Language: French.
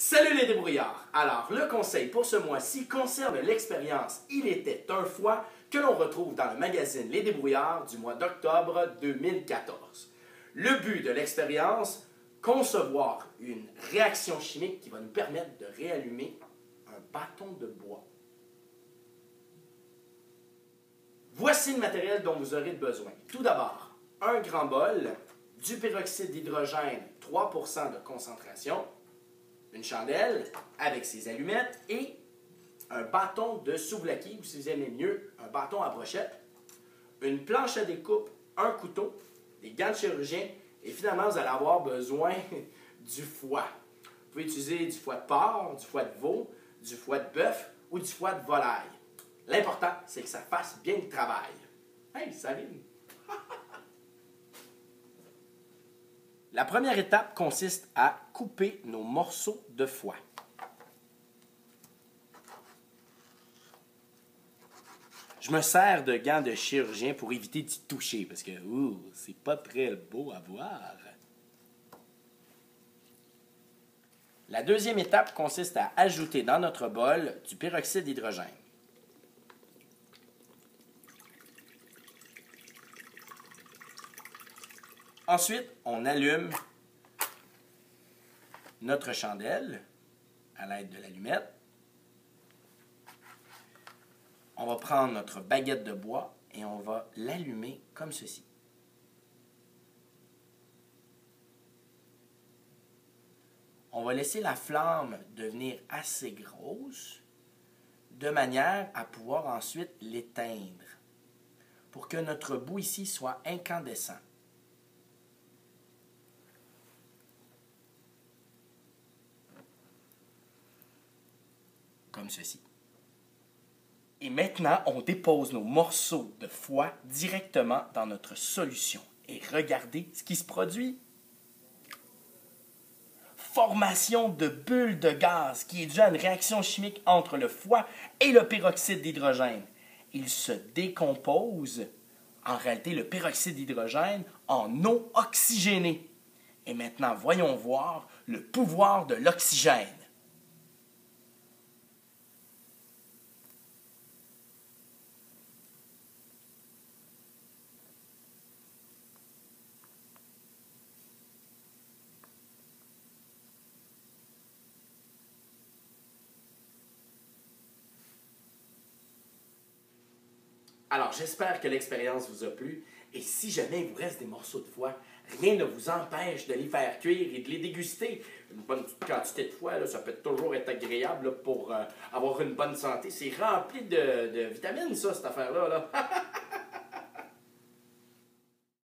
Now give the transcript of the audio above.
Salut les débrouillards! Alors, le conseil pour ce mois-ci concerne l'expérience « Il était un fois » que l'on retrouve dans le magazine Les Débrouillards du mois d'octobre 2014. Le but de l'expérience, concevoir une réaction chimique qui va nous permettre de réallumer un bâton de bois. Voici le matériel dont vous aurez besoin. Tout d'abord, un grand bol, du peroxyde d'hydrogène 3% de concentration, une chandelle avec ses allumettes et un bâton de souvlaki, ou si vous aimez mieux, un bâton à brochette, une planche à découpe, un couteau, des gants de chirurgien et finalement, vous allez avoir besoin du foie. Vous pouvez utiliser du foie de porc, du foie de veau, du foie de bœuf ou du foie de volaille. L'important, c'est que ça fasse bien le travail. Hey, ça rime! La première étape consiste à couper nos morceaux de foie. Je me sers de gants de chirurgien pour éviter d'y toucher parce que c'est pas très beau à voir. La deuxième étape consiste à ajouter dans notre bol du peroxyde d'hydrogène. Ensuite, on allume notre chandelle à l'aide de l'allumette. On va prendre notre baguette de bois et on va l'allumer comme ceci. On va laisser la flamme devenir assez grosse de manière à pouvoir ensuite l'éteindre pour que notre bout ici soit incandescent. Comme ceci. Et maintenant, on dépose nos morceaux de foie directement dans notre solution. Et regardez ce qui se produit. Formation de bulles de gaz qui est due à une réaction chimique entre le foie et le peroxyde d'hydrogène. Il se décompose, en réalité le peroxyde d'hydrogène, en eau oxygénée. Et maintenant, voyons voir le pouvoir de l'oxygène. Alors, j'espère que l'expérience vous a plu. Et si jamais il vous reste des morceaux de foie, rien ne vous empêche de les faire cuire et de les déguster. Une bonne petite quantité de foie, là, ça peut toujours être agréable là, pour avoir une bonne santé. C'est rempli de vitamines, ça, cette affaire-là. Là.